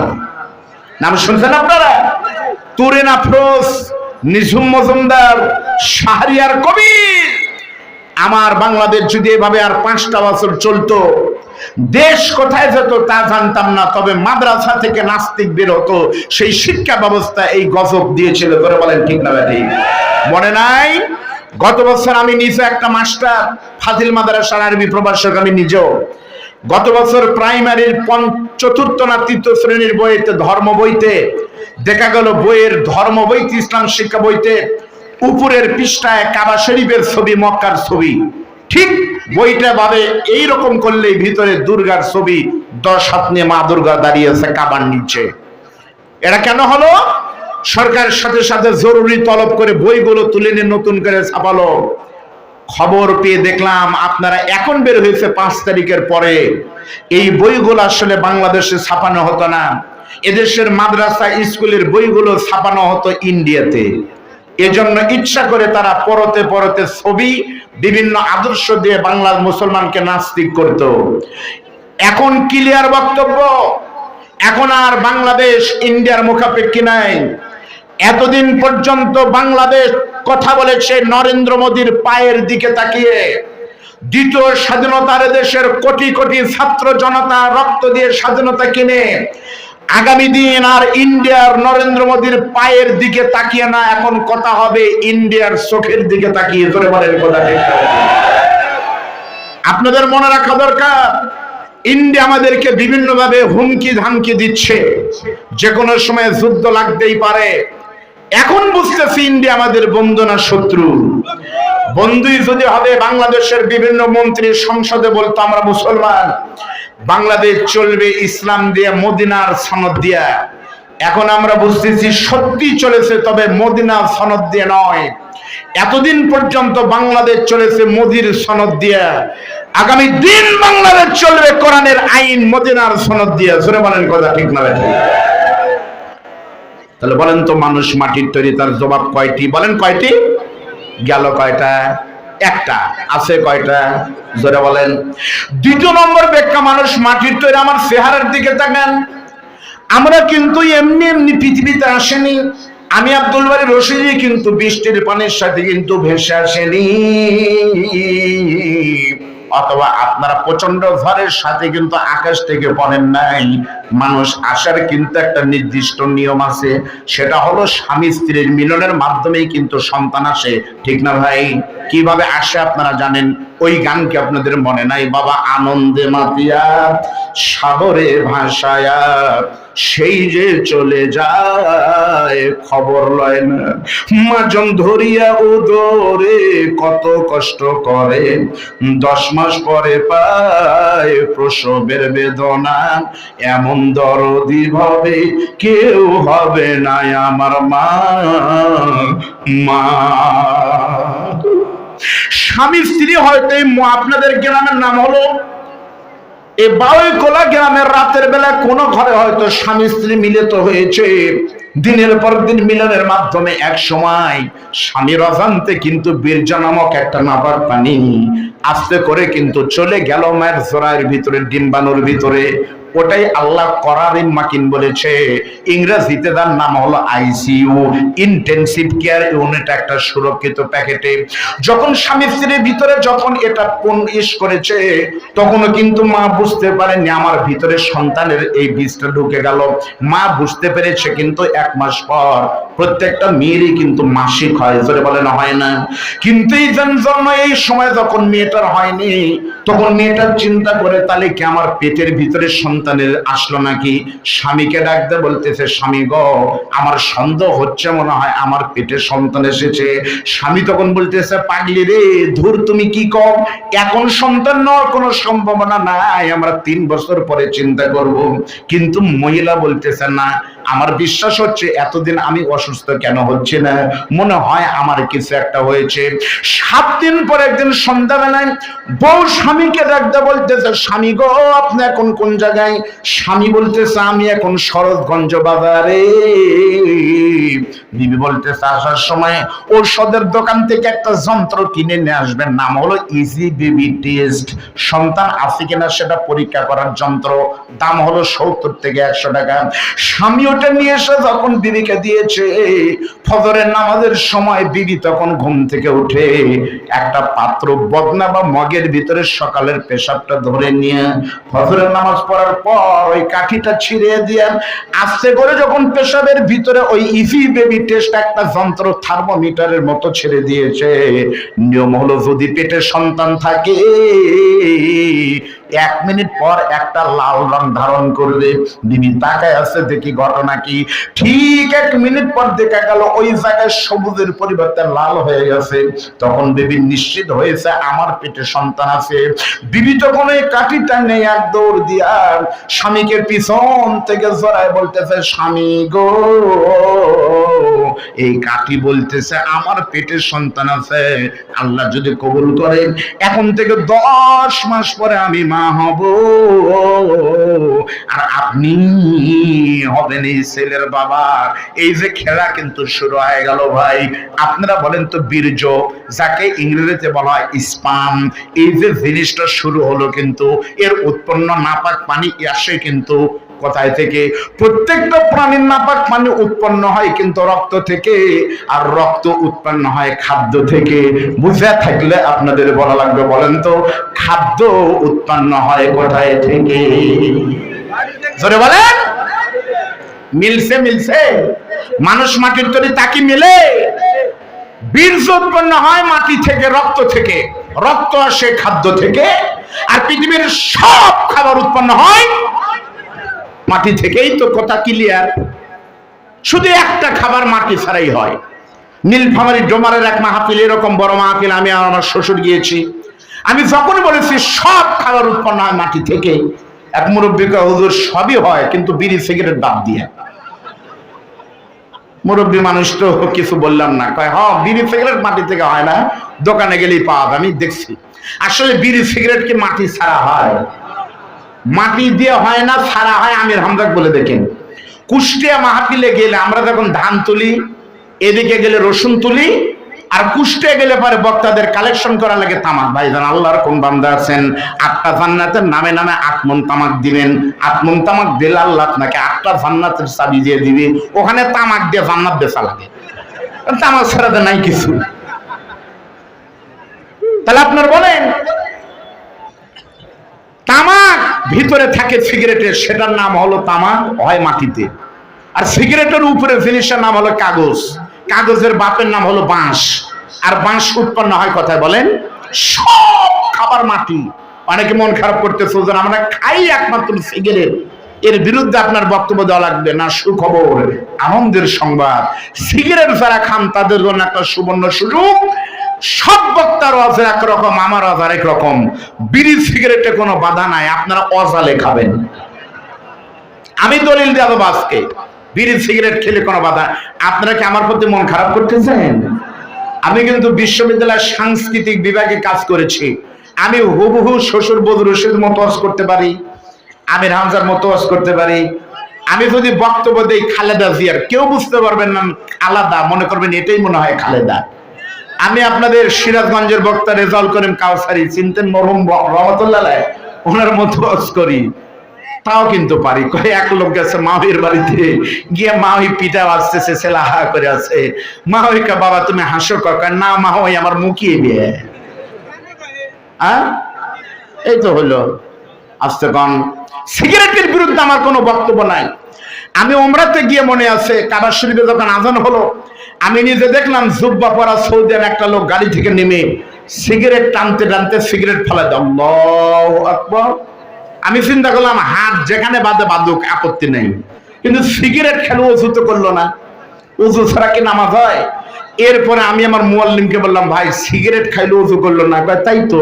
নাম শুনছেন আপনারা? তুরিন আফরোজ, নিঝুম মজুমদার, শাহরিয়ার কবির। আমার বাংলাদেশ যদি এভাবে আর 5টা বছর চলতো, দেশ কোথায় যেত তা জানতাম না, তবে মাদ্রাসা থেকে নাস্তিক বের হতো। সেই শিক্ষা ব্যবস্থা এই গজব দিয়েছিল, করে বলেন ঠিক না ঠিক? মনে নাই? গত বছর আমি নিজে একটা মাস্টার, ফাজিল মাদ্রাসার আরবি প্রভাষক আমি নিজেও। গত বছর প্রাইমারির 4র্থ না 3র্থ শ্রেণীর বইতে, ধর্ম বইতে দেখা গেল, বইয়ের ধর্ম বইতে, ইসলাম শিক্ষা বইতে উপরের পৃষ্ঠায় কাবা শরীফের ছবি, মক্কার ছবি। ঠিক বইটা ভাবে এইরকম করলেই ভিতরে দুর্গার ছবি, 10 হাত নিয়ে মা দুর্গা দাঁড়িয়েছে কাবার নিচে। এটা কেন হলো? সরকারের সাথে সাথে জরুরি তলব করে বইগুলো তুলে নিয়ে নতুন করে ছাপালো। খবর পেয়ে দেখলাম আপনারা এখন বের হয়েছে 5 তারিখের পরে, এই বইগুলো আসলে বাংলাদেশে ছাপানো হতো না। এদেশের মাদ্রাসা স্কুলের বইগুলো ছাপানো হতো ইন্ডিয়াতে। এজন্য ইচ্ছা করে তারা পরতে পরতে ছবি, বিভিন্ন আদর্শ দিয়ে বাংলার মুসলমানকে নাস্তিক করত। এখন ক্লিয়ার বক্তব্য, এখন আর বাংলাদেশ ইন্ডিয়ার মুখাপেক্ষী নাই। এতদিন পর্যন্ত বাংলাদেশ কথা বলেছে নরেন্দ্র মোদীর পায়ের দিকে তাকিয়ে। দ্বিতীয় স্বাধীনতার দেশের কোটি কোটি ছাত্র জনতা রক্ত দিয়ে স্বাধীনতা কিনে আগামী দিন আর ইন্ডিয়ার নরেন্দ্র মোদীর পায়ের দিকে তাকিয়ে না, এখন কথা হবে ইন্ডিয়ার চোখের দিকে তাকিয়ে। ধরে বলেন কথা ঠিক? আপনাদের মনে রাখা দরকার, ইন্ডিয়া আমাদেরকে বিভিন্নভাবে হুমকি ধামকি দিচ্ছে, যে কোনো সময় যুদ্ধ লাগতেই পারে। এখন বুঝতেছি ইন্ডিয়া আমাদের বন্ধু না শত্রু। বন্ধুই যদি হবে, বাংলাদেশের বিভিন্ন মন্ত্রী সংসদে বলতো আমরা মুসলমান, বাংলাদেশ চলবে ইসলাম দিয়ে, মদিনার সনদ দিয়া। এখন আমরা বুঝতেছি সত্যি চলেছে, তবে মদিনার সনদ দিয়ে নয়। এতদিন পর্যন্ত বাংলাদেশ চলেছে মোদির সনদ দিয়া, আগামী দিন বাংলাদেশ চলবে কোরআনের আইন, মদিনার সনদ দিয়া। জোরে বলেন কথা ঠিক না? তাহলে বলেন তো, মানুষ মাটির তৈরি, তার জবাব কয়টি? বলেন কয়টি? গেল কয়টা? একটা। আছে কয়টা? জোরে বলেন। দ্বিতীয় নম্বর ব্যাখ্যা, মানুষ মাটির তৈরি। আমার চেহারার দিকে তাকান, আমরা কিন্তু এমনি এমনি পৃথিবীতে আসেনি। আমি আব্দুল বারী রশিদি কিন্তু বৃষ্টির পানির সাথে কিন্তু ভেসে আসেনি, অথবা আপনারা প্রচন্ড ঝড়ের সাথে কিন্তু আকাশ থেকে পড়েন নাই। মানুষ আসার কিন্তু একটা নির্দিষ্ট নিয়ম আছে, সেটা হলো স্বামী স্ত্রীর মিলনের মাধ্যমেই কিন্তু সন্তান আসে, ঠিক না ভাই? কিভাবে আসে আপনারা জানেন? ওই গান কি আপনাদের মনে নাই? বাবা আনন্দে মাতিয়া সাগরে ভাসায়া সেই যে চলে যায় খবর লয় না, মাজন ধরিয়া উদরে কত কষ্ট করে, 10 মাস পরে পায় প্রসবের বেদনা, এমন দরদি ভাবে কেউ হবে না আমার মা। মা স্বামী স্ত্রী হয়তো আপনাদের গ্রামের নাম হলো এই বাউইকোলা গ্রামের, রাতের বেলা কোন ঘরে হয়তো স্বামী স্ত্রী মিলিত হয়েছে, দিনের পর দিন মিলনের মাধ্যমে এক সময় স্বামীর অজান্তে কিন্তু বীর্য নামক একটা নাপাক পানি আস্তে করে কিন্তু চলে গেল মায়ের জরায়ের ভিতরে, ডিম্বাণুর ভিতরে। ওটাই আল্লাহ করারিন মাকিন বলেছে, ইংরেজিতে তার নাম হলো আইসিইউ, ইন্টেনসিভ কেয়ার ইউনিট, একটা সুরক্ষিত প্যাকেটে। যখন স্বামী স্ত্রীর ভিতরে যখন এটা ইস করেছে, তখনও কিন্তু মা বুঝতে পারেনি আমার ভিতরে সন্তানের এই বীজটা ঢুকে গেল। মা বুঝতে পেরেছে কিন্তু 1 মাস পর প্রত্যেকটা মেয়েরই কিন্তু মাসিক হয়। জোরে বলেন হয় না? কিন্তু এই জন্য এই সময় যখন মেয়েটার হয়নি, তখন মেয়েটার চিন্তা করে, তাহলে কি আমার পেটের ভিতরে সন্তানের আসলো নাকি? স্বামীকে ডাকতে বলতেছে, স্বামী গো, আমার সন্দেহ হচ্ছে, মনে হয় আমার পেটে সন্তান এসেছে। স্বামী তখন বলতেছে, পাগলি রে, ধুর তুমি কি কও, এখন সন্তান নেওয়ার কোনো সম্ভাবনা নাই, আমরা 3 বছর পরে চিন্তা করব। কিন্তু মহিলা বলতেছে, না, আমার বিশ্বাস হচ্ছে এতদিন আমি অসুস্থ কেন হচ্ছে না, মনে হয় আমার কিছু একটা হয়েছে। 7 দিন পরে একদিন সন্ধ্যাবেলায় বউ স্বামীকে ডাকতে বলতেছে, স্বামী গো, আপনি এখন কোন জায়গায়? স্বামী বলতেছে, আমি এখন শরৎগঞ্জ বাজারে। বিবি বলতেছে, আসার সময় ঔষধের দোকান থেকে একটা যন্ত্র কিনে নিয়ে আসবেন, নাম হলো ইজি বেবি টেস্ট, সন্তান আছে কিনা সেটা পরীক্ষা করার যন্ত্র, দাম হলো 70 থেকে 100 টাকা। স্বামী ওটা নিয়ে এসে যখন বিবিকে দিয়েছে, ফজরের নামাজের সময় বিবি তখন ঘুম থেকে উঠে একটা পাত্র বদনা বা মগের ভিতরে সকালের পেশাবটা ধরে নিয়ে ফজরের নামাজ পড়ার পর ওই কাঠিটা ছিঁড়ে দিয়ে আস্তে করে যখন পেশাবের ভিতরে ওই ইজি বেবি টেস্ট একটা যন্ত্র থার্মোমিটারের মতো ছেড়ে দিয়েছে। নিয়ম হলো যদি পেটে সন্তান থাকে 1 মিনিট পর একটা লাল রং ধারণ করবে। বিবি তাকায় আছে, দেখি ঘটনা কি। ঠিক 1 মিনিট পর দেখা গেল ওই জায়গায় সবুজের পরিবর্তে লাল হয়ে গেছে। তখন বিবি নিশ্চিত হয়েছে আমার পেটে সন্তান আছে। বিবি তখন ওই কাঠিটা নিয়ে এক দৌড় দিয়া স্বামীকে পিছন থেকে জড়ায় বলতেছে, স্বামী গো, এই কাঠি বলতেছে আমার পেটে সন্তান আছে, আল্লাহ যদি কবুল করে এখন থেকে 10 মাস পরে আমি মা হব, আর আপনি হবেন এই ছেলের বাবা। এই যে খেলা কিন্তু শুরু হয়ে গেল ভাই। আপনারা বলেন তো, বীর্য যাকে ইংরেজিতে বলা হয় স্পাম, এই যে জিনিসটা শুরু হলো, কিন্তু এর উৎপন্ন নাপাক পানি আসে কিন্তু কোথায় থেকে? প্রত্যেকটা প্রাণীর নাপাক পানি উৎপন্ন হয় কিন্তু রক্ত থেকে, আর রক্ত উৎপন্ন হয় খাদ্য থেকে। বুঝে থাকলে আপনাদের বলা লাগবে, বলেন তো, খাদ্য উৎপন্ন হয় কোথায় থেকে? জোরে বলেন। মিলছে মিলছে মানুষ মাটির তৈরি তাকে মিলে বীর্য উৎপন্ন হয় মাটি থেকে, রক্ত থেকে, রক্ত আসে খাদ্য থেকে, আর পৃথিবীর সব খাবার উৎপন্ন হয় মাটি থেকেই। তো কথা ক্লিয়ার। শুধু একটা খাবার মাটি ছাড়াই হয়। নীলফামারী ডোমারের এক মাহফিল, এরকম বড় মাহফিল আমি আর আমার শ্বশুর গিয়েছি। আমি যখন বলেছি সব খাবার উৎপন্ন হয় মাটি থেকে, এক মুরব্বীকে, হুজুর সবই হয় কিন্তু বিড়ি সিগারেট বাদ দিয়ে। মুরব্বী মানুষ তো কিছু বললাম না, কয় হ্যাঁ বিড়ি সিগারেট মাটি থেকে হয় না, দোকানে গেলেই পাওয়া যায়। আমি দেখছি আসলে বিড়ি সিগারেট কি মাটি ছাড়া হয়? মাটি দিয়ে হয় না, ছাড়া হয়। আমির হামজাক বলে দেখেন, কুষ্টিয়া মাহফিলে গেলে আমরা যখন ধান তুলি, এদিকে গেলে রসুন তুলি, আর কুষ্টিয়া গেলে পরে বক্তাদের কালেকশন করা লাগে তামাক। ভাইজান আল্লাহর কোন বান্দা আছেন 8টা জান্নাতের নামে নামে 8 মণ তামাক দিবেন, 8 মণ তামাক দিলে আল্লাহ আপনাকে 8টা জান্নাতের চাবি দিয়ে দিবে। ওখানে তামাক দিয়ে জান্নাত বেচা লাগে, তামাক ছাড়াতে নাই কিছু। তাহলে আপনার বলেন, তামাক ভিতরে থাকে সিগারেটের, সেটার নাম হলো তামাক, হয় মাটিতে। আর সিগারেটের উপরে জিনিসের নাম হলো কাগজ, কাগজের বাপের নাম হলো বাঁশ, আর বাঁশ উৎপন্ন হয় কথায় বলেন সব খাবার মাটি। অনেকে মন খারাপ করতেছে যে আমরা খাই একমাত্র সিগারেট, এর বিরুদ্ধে আপনার বক্তব্য দেওয়া লাগবে না। সুখবর, আনন্দের সংবাদ, সিগারেট যারা খান তাদের জন্য একটা সুবর্ণ সুযোগ। সব বক্তার অজার একরকম, আমার অজার একরকম। বিড়ি সিগারেটে কোনো বাধা নাই, আপনারা অজালে খাবেন। আমি দলিল দেবো আজকে, বিড়ি সিগারেট খেলে কোনো বাধা। আপনারা কি আমার প্রতি মন খারাপ করতেছেন? আমি কিন্তু বিশ্ববিদ্যালয়ের সাংস্কৃতিক বিভাগে কাজ করেছি। আমি হুবহু শ্বশুর বধূ রশিদ মতো ওয়াজ করতে পারি, আমির হামজার মতো ওয়াজ করতে পারি। আমি যদি বক্তব্য দেই খালেদা জিয়ার, কেউ বুঝতে পারবেন না আলাদা, মনে করবেন এটাই মনে হয় খালেদা। আমি আপনাদের সিরাজগঞ্জের বক্তা রেজাউল করিম কাউসারি চিনতেন, মরহুম রহমতুল্লাহ, ওনার মতো ওয়াজ করি, তাও কিন্তু পারি। এক লোক গেছে মাহির বাড়িতে গিয়ে, মাহি পিঠা আসতেছে, ছেলা হা করে আছে। মাহিকা, বাবা তুমি হাসো কাকা? না মাহি আমার মুখিয়ে বিয়ে। এই তো হলো। আস্তে কন, সিগারেটের বিরুদ্ধে আমার কোনো বক্তব্য নাই। আমি ওমরাতে গিয়ে মনে আছে, কাবা শরীফে যখন আজান হলো, আমি নিজে দেখলাম জুব্বা পরা সৌদিয়ান একটা লোক গাড়ি থেকে নেমে সিগারেট টানতে টানতে সিগারেট ফেলা দেয়। আল্লাহু আকবার। আমি চিন্তা করলাম হাত যেখানে বাঁধে বাঁধুক, আপত্তি নেই, কিন্তু সিগারেট খেলে ওযু তো করলো না, ওযু ছাড়া কি নামাজ হয়? এরপরে আমি আমার মুয়াল্লিমকে বললাম, ভাই সিগারেট খাইলে ওযু করলো না। তাই তো।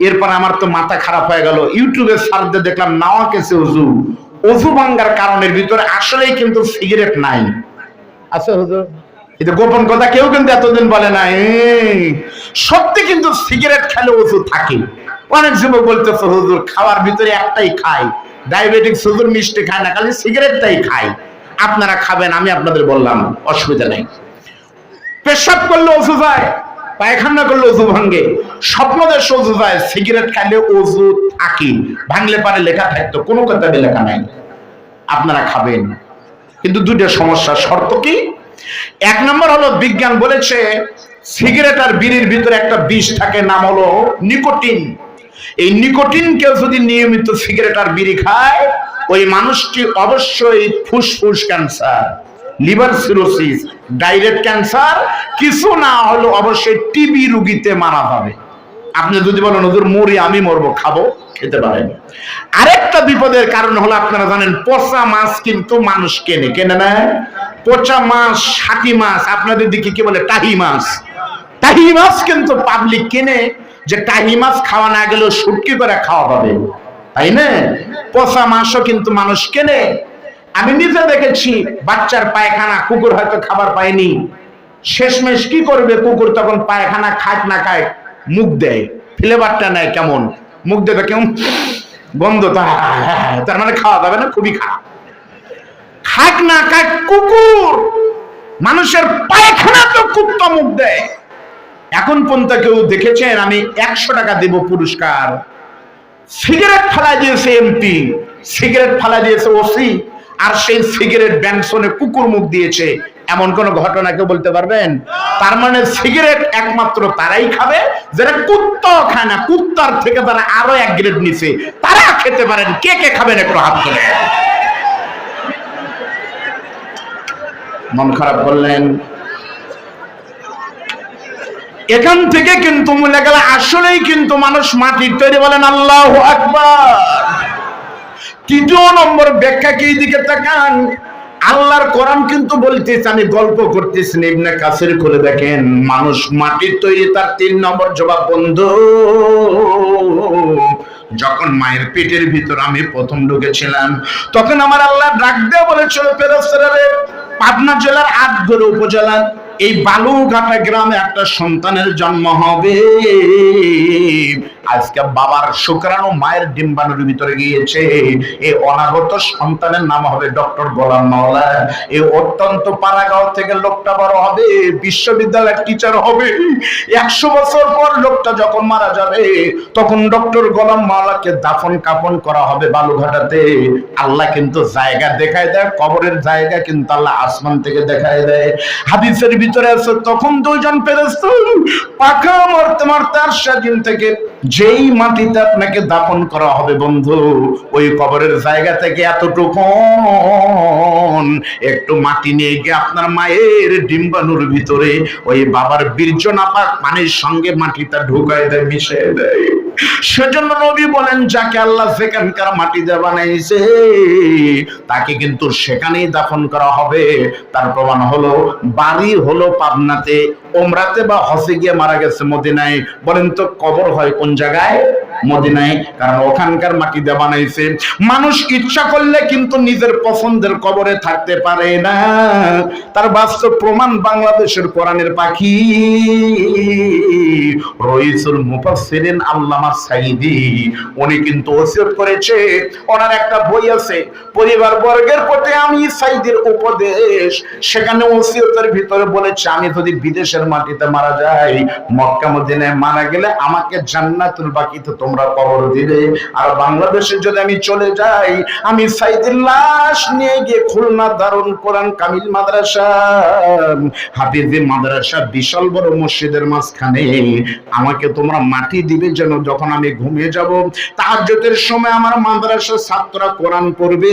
এরপর আমার তো মাথা খারাপ হয়ে গেল, ইউটিউবে সার্চ দিয়ে দেখলাম নাওয়া কেসে ওযু, ওযু ভাঙ্গার কারণের ভিতরে আসলেই কিন্তু সিগারেট নাই। আচ্ছা হুজুর, এটা গোপন কথা, কেউ কিন্তু এতদিন বলে না। সত্যি কিন্তু সিগারেট খেলে ওযু থাকে। অনেক যুবক বলতেছে হুজুর খাওয়ার ভিতরে একটাই খাই, ডায়াবেটিক্স হুজুর মিষ্টি খায় না, খালি সিগারেটটাই খাই। আপনারা খাবেন, আমি আপনাদের বললাম অসুবিধা নেই। পেশাব করলে ওযু যায়, পায়খানা করলে ওযু ভাঙে, স্বপ্নদেশে ওযু যায়, সিগারেট খাইলে ওযু থাকে। ভাঙলে পারে লেখা থাকতো, কোনো কথা লেখা নাই। আপনারা খাবেন, কিন্তু দুটো সমস্যা। শর্ত কি? 1 নম্বর হলো বিজ্ঞান বলেছে সিগারেট আর বিড়ির ভিতরে একটা বিষ থাকে, নাম হলো নিকোটিন। এই নিকোটিন কেউ যদি নিয়মিত সিগারেট আর বিড়ি খায়, ওই মানুষটি অবশ্যই ফুসফুস cancer, liver cirrhosis, direct cancer, কিছু না হলো অবশ্যই টিবি রোগীতে মারা যাবে। আপনি যদি বলেন হুজুর মরি, আমি মরবো, খাবো, খেতে পারেন। আরেকটা বিপদের কারণ হলো, আপনারা জানেন পচা মাছ কিন্তু মানুষ কেনে, কেনে না? পচা মাছ, ষাটি মাছ, আপনাদের দিকে কি বলে টাহি মাছ, টাহি মাছ কিন্তু পাবলিক কেনে, যে টাহি মাছ খাওয়া না গেলেও শুটকি করে খাওয়া পাবে, তাই না? পচা মাছও কিন্তু মানুষ কেনে। আমি নিজে দেখেছি, বাচ্চার পায়খানা, কুকুর হয়তো খাবার পায়নি, শেষমেশ কি করবে কুকুর, তখন পায়খানা খাক না খায় মুখ দেয়, ফ্লেভারটা নেয় কেমন, মুখ দেবে কেমন গন্ধ, তার মানে খাওয়া যাবে না, খুবই খারাপ। খাক না খাক কুকুর, মানুষের পায়খানা তো কুত্তা মুখ দেয়। এখন পর্যন্ত কেউ দেখেছেন? আমি 100 টাকা দেব পুরস্কার। সিগারেট ফেলা দিয়েছে এমপি, সিগারেট ফেলা দিয়েছে ওসি, আর সেই সিগারেট ব্যানসনে কুকুর মুখ দিয়েছে, এমন কোন ঘটনা কেউ বলতে পারবেন? তার মানে সিগারেট একমাত্র তারাই খাবে যারা কুত্তাও খায় না, কুত্তার থেকে তারা আরো 1 গ্রেড নিচে, তারা খেতে পারেন। কে কে খাবেন একটু হাত তুলে। মন খারাপ করলেন। এখান থেকে কিন্তু মনে গেল আসলেই কিন্তু মানুষ মাটির তৈরি। বলেন আল্লাহু আকবার। তৃতীয় নম্বর ব্যাখ্যা কি দিকে তাকান, আল্লাহর কোরআন কিন্তু বলতেছে, আমি গল্প করতেছি না, ইবনে কাসির খুলে দেখেন, মানুষ মাটির তৈরি। তার 3 নম্বর জবাব, বন্ধু যখন মায়ের পেটের ভিতর আমি প্রথম ঢুকেছিলাম, তখন আমার আল্লাহ ডাক দিয়ে বলেছিল, ফেরেশতারা রে, পাবনা জেলার আটগড় উপজেলা এই বালুঘাটা গ্রামে একটা সন্তানের জন্ম হবে। আজকে বাবার শুক্রাণু মায়ের ডিম্বাণুর ভিতরে গিয়েছে। এই অনাগত সন্তানের নাম হবে ডক্টর গোলাম মাওলা। এই অত্যন্ত পাড়াগাঁও থেকে লোকটা বড় হবে, বিশ্ববিদ্যালয়ের টিচার হবে। 100 বছর পর লোকটা যখন মারা যাবে, তখন ডক্টর গোলাম মাওলাকে দাফন কাফন করা হবে বালুঘাটাতে। আল্লাহ কিন্তু জায়গা দেখায় দেয়, কবরের জায়গা কিন্তু আল্লাহ আসমান থেকে দেখায় দেয়। হাদিসের ভিতরে আছে, তখন 2 জন ফেরেশতা পাখা মারতে মারতে আরশাদিন থেকে যেই মাটিতে আপনাকে দাফন করা হবে বন্ধু, ওই কবরের জায়গা থেকে এতটুকু একটু মাটি নিয়ে গিয়ে আপনার মায়ের ডিম্বাণুর ভিতরে ওই বাবার বীর্য নাপাক পানির সঙ্গে মাটিটা ঢুকায় দেয়, মিশিয়ে দেয়। সেজন্য নবী বলেন, যাকে আল্লাহ সেখানকার মাটি দিয়ে বানাইছে তাকে কিন্তু সেখানেই দাফন করা হবে। তার প্রমাণ হলো, বাড়ি হলো পাবনাতে, ওমরাতে বা হজে গিয়ে মারা গেছে মদিনায়। বলেন তো কবর হয় কোন জায়গায়? মদিনায়, কারণ ওখানকার মাটি দিয়ে বানাইছে। মানুষ ইচ্ছা করলে কিন্তু নিজের পছন্দের কবরে থাকতে পারে না। তার বাস্তব প্রমাণ বাংলাদেশের কোরআনের পাখি রইসুল মুফাসসিরিন আল্লামা সাইদি, উনি কিন্তু ওসিয়ত করেছে। ওনার একটা বই আছে, পরিবার বর্গের প্রতি আমি সাইদির উপদেশ। সেখানে ওসিয়তের ভিতরে বলেছে, আমি যদি বিদেশের মাটিতে মারা যাই, মক্কা মদিনায় মারা গেলে আমাকে জান্নাতুল বাকিতে তোমরা কবর দিবে। আর বাংলাদেশে যদি আমি চলে যাই, আমি সাইদির লাশ নিয়ে গিয়ে খুলনা দারুল কোরআন কামিল মাদ্রাসা, হাফিজি মাদ্রাসা, বিশাল বড় মসজিদের মাঝখানে আমাকে তোমরা মাটি দিবে, যেন যখন আমি ঘুমিয়ে যাব তাহাজ্জুদের সময় আমার মাদ্রাসার ছাত্ররা কোরআন পড়বে,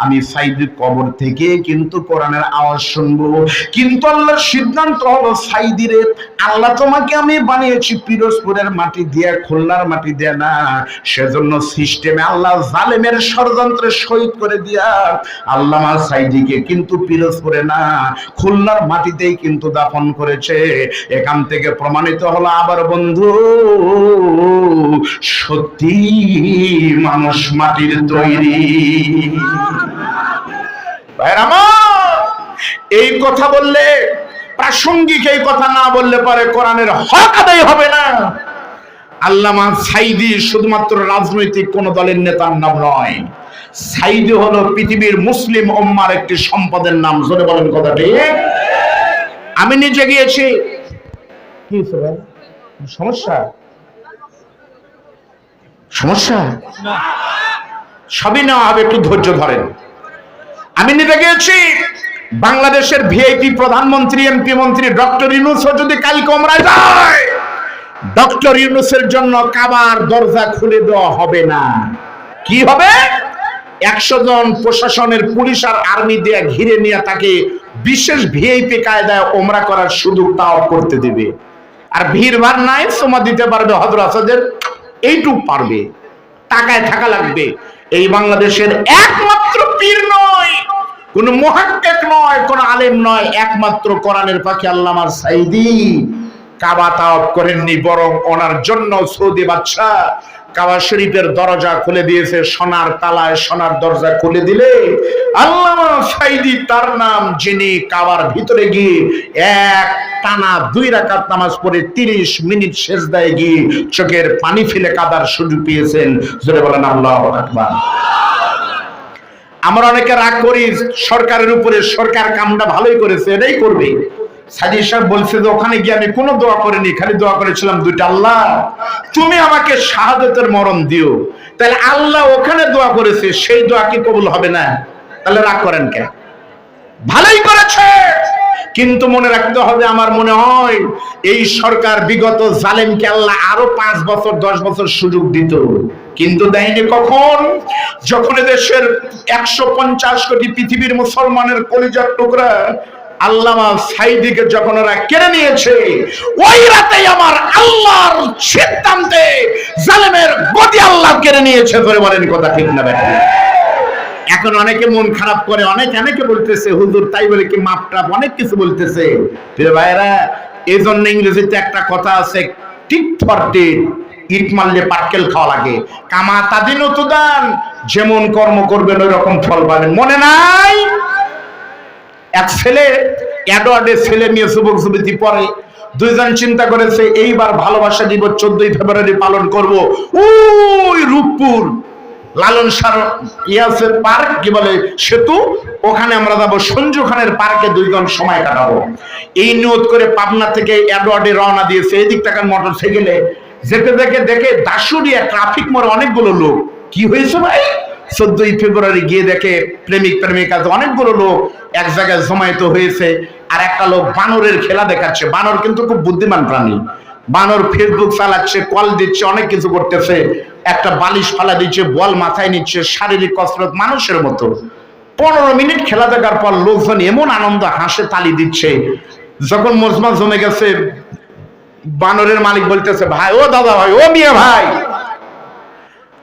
আমি সাইদির কবর থেকে কিন্তু কোরআনের আওয়াজ শুনবো। কিন্তু আল্লাহর সিদ্ধান্ত হলো, সাইদিরে আল্লাহ তোমাকে আমি বানিয়েছি পিরোজপুরের মাটি দিয়ে, খুলনার মাটি দিয়ে না। সেজন্য সিস্টেমে আল্লাহ জালেমের ষড়যন্ত্রে শহীদ করে দিয়া আল্লামা সাইদিকে কিন্তু পিরোজপুরে না, খুলনার মাটিতেই কিন্তু দাফন করেছে। এখান থেকে প্রমাণিত হলো আবার বন্ধু, সত্যি মানুষ মাটির তৈরি। এই কথা বললে, প্রাসঙ্গিক এই কথা না বললে পরে কোরআনের হক আদায় হবে না। আল্লামা সাইদি শুধুমাত্র রাজনৈতিক কোন দলের নেতার নাম নয়, সাইদি হলো পৃথিবীর মুসলিম উম্মার একটি সম্পদের নাম। জোরে বলেন কথা ঠিক? আমি নিজে গিয়েছি। কি সমস্যা? সমস্যা সবই নেওয়া হবে, একটু ধৈর্য ধরেন। আমি নিজে গিয়েছি, বাংলাদেশের ভিআইপি প্রধানমন্ত্রী, এমপি মন্ত্রী ডক্টর ইউনূসও যদি কালকে উমরায় যায়, ডক্টর ইউনূসের জন্য কাবার দরজা খুলে দেওয়া হবে না। কি হবে? 100 জন প্রশাসনের পুলিশ আর আর্মি দিয়ে ঘিরে নিয়ে তাকে বিশেষ ভিআইপি কায়দায় উমরা করার সুযোগ তাও করতে দেবে। আর ভিড় ভাড় নাই, সময় দিতে পারবে হযরত আসাদের, এইটুক পারবে। টাকায় থাকা লাগবে। এই বাংলাদেশের একমাত্র পীর নয়, কোন মুহাক্কিক নয়, কোন আলেম নয়, একমাত্র কোরআনের পাখি আল্লামা সাইদি কাবা তাওয়াফ করেননি, বরং ওনার জন্য সৌদি বাদশা কাবা শরীফের দরজা খুলে দিয়েছে। সোনার তালায় সোনার দরজা খুলে দিলে আল্লামা সাইদি তার নাম, যিনি কাবার ভিতরে গিয়ে এক টানা 2 রাকাত নামাজ পড়ে 30 মিনিট সেজদায় গিয়ে চোখের পানি ফেলে কাদার সুযোগ পেয়েছেন। জোরে বলেন আল্লাহু আকবার। আমরা অনেকে রাগ করি সরকারের উপরে, সরকার কামটা ভালোই করেছে, এটাই করবে। সাইদি সাহেব বলছে যে ওখানে গিয়ে আমি কোনো দোয়া করিনি, খালি দোয়া করেছিলাম 2টা, আল্লাহ তুমি আমাকে শাহাদাতের মরণ দিও। তাহলে আল্লাহ ওখানে দোয়া করেছে, সেই দোয়া কি কবুল হবে না? তাহলে রাগ করেন কেন? ভালোই করেছে, কিন্তু মনে রাখতে হবে, আমার মনে হয় এই সরকার বিগত জালেমকে আল্লাহ আরো 5 বছর 10 বছর সুযোগ দিত। কিন্তু দেয়নি কখন? যখন দেশের 150 কোটি পৃথিবীর মুসলমানের কলিজার টুকরা আল্লামা সাঈদীকে যখন ওরা কেড়ে নিয়েছে, ওই রাতেই আমার আল্লাহর সিদ্ধান্তে জালেমের গদি আল্লাহ কেড়ে নিয়েছে। ধরে বলেন কথা ঠিক না বেটা? এখন অনেকে মন খারাপ করে, অনেকে বলতেছে হুজুর তাই বলে কি মাপটাপ অনেক কিছু বলতেছে। ভাইরা, এই জন্য ইংরেজিতে একটা কথা আছে, টিট ফর টিট, ইট মারলে পাটকেল খাওয়া লাগে। কামা তাদিন উতুদান, যেমন কর্ম করবেন ওই রকম ফল পাবেন। মনে নাই এক ছেলে এডওয়ার্ডের ছেলে নিয়ে যুবক যুবতী পড়ে, দুইজন চিন্তা করেছে এইবার ভালোবাসা দিবস 14ই ফেব্রুয়ারি পালন করব। ওই রূপপুর লালন সার ইয়াসের পার্ক, কি বলে সেতু, ওখানে আমরা যাবো। সঞ্জু খানের পার্কে দুইজন সময় কাটাবো। এই নিয়ত করে পাবনা থেকে এডওয়ার্ডে রওনা দিয়েছে। এই দিক থেকে মোটর সাইকেলে যেতে দেখে দাসুরিয়া ট্রাফিক মোড়ে অনেকগুলো লোক। কি হয়েছে ভাই? 14ই ফেব্রুয়ারি গিয়ে দেখে প্রেমিক প্রেমিকা অনেকগুলো লোক এক জায়গায় জমায়েত হয়েছে। আর একটা লোক বানরের খেলা দেখাচ্ছে। বানর কিন্তু খুব বুদ্ধিমান প্রাণী। বানর ফেসবুক চালাচ্ছে, কল দিচ্ছে, অনেক কিছু করতেছে। একটা বালিশ ফালা দিচ্ছে, বল মাথায় নিচ্ছে, শারীরিক কসরত মানুষের মতো। 15 মিনিট খেলা দেখার পর লোকজন এমন আনন্দ হাসে তালি দিচ্ছে। যখন মজমা জমে গেছে, বানরের মালিক বলতেছে, ভাই ও দাদা ভাই, ও মিয়া ভাই,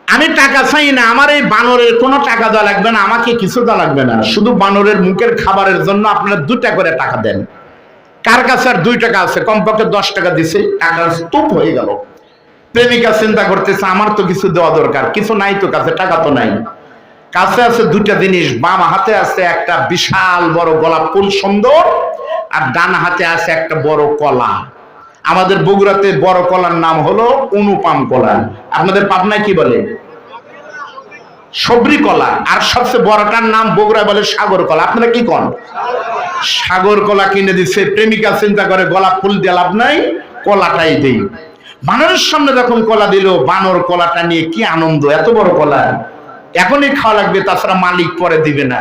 আমি টাকা চাই না, আমার এই বানরের কোনো টাকা দেওয়া লাগবে না, আমাকে কিছু দেওয়া লাগবে না, শুধু বানরের মুখের খাবারের জন্য আপনারা 2 টাকা করে টাকা দেন। কার কাছে আর 2 টাকা আছে? কমপক্ষে 10 টাকা দিছে, টাকার স্তূপ হয়ে গেল। প্রেমিকা চিন্তা করতেছে আমার তো কিছু দেওয়া দরকার, কিছু নাই তো কাছে, টাকা তো নাই। কাছে আছে 2টা জিনিস, বাম হাতে আছে একটা বিশাল বড় গোলাপ ফুল সুন্দর, আর ডান হাতে আছে একটা বড় কলা। আমাদের বগুড়াতে বড় কলার নাম হলো অনুপাম কলা। আপনাদের পাবনায় কি বলে? সবরি কলা। আর সবচেয়ে বড়টার নাম বগুড়া বলে সাগর কলা। আপনারা কি কন? সাগর কলা কিনে দিচ্ছে। প্রেমিকা চিন্তা করে গোলাপ ফুল দিয়ে লাভ নাই, কলাটাই দেই। বানরের সামনে যখন কলা দিল, বানর কলাটা নিয়ে কি আনন্দ, এত বড় কলা এখনই খাওয়া লাগবে, তাছাড়া মালিক পরে দিবে না।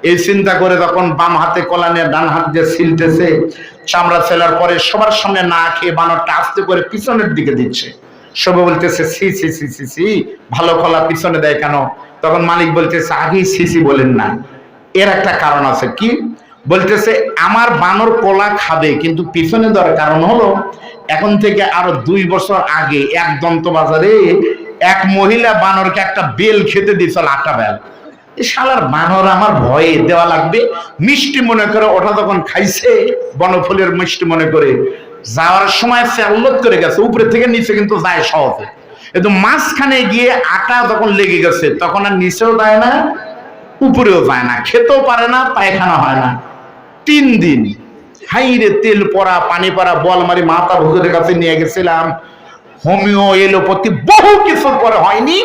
এই চিন্তা করে যখন বাম হাতে কলা নিয়ে ডান হাত দিয়ে ছিলতেছে, চামড়া ছেলার পরে সবার সামনে না খেয়ে বানরটা আস্তে করে পিছনের দিকে দিচ্ছে। সবাই বলতেছে সি সি সি সি সি, ভালো কলা পিছনে দেয় কেন? তখন মালিক বলতেছে আগেই সিসি বলেন না, এর একটা কারণ আছে। কি বলতেছে? আমার বানর কলা খাবে, কিন্তু পিছনে দেওয়ার কারণ হলো এখন থেকে আরো 2 বছর আগে এক দন্ত বাজারে এক মহিলা বানরকে একটা বেল খেতে দিয়েছিল, 8টা বেল। শালার বানর আমার ভয়ে দেওয়া লাগবে, মিষ্টি মনে করে ওটা তখন খাইছে, বনফুলের মিষ্টি মনে করে যাওয়ার সময় চাল্লত করে গেছে, উপরে থেকে নিচে কিন্তু যায় সহজে। কিন্তু মাঝখানে গিয়ে আটা যখন লেগে গেছে, তখন আর নিচেও যায় না, উপরেও যায় না, খেতেও পারে না, পায়খানা হয় না। 3 দিন হাইরে তেল পড়া, পানি পড়া, বল মারি মাথা হুজুরের কাছে নিয়ে গেছিলাম, হোমিও এলোপ্যাথি বহু কিছুর পরে হয়নি।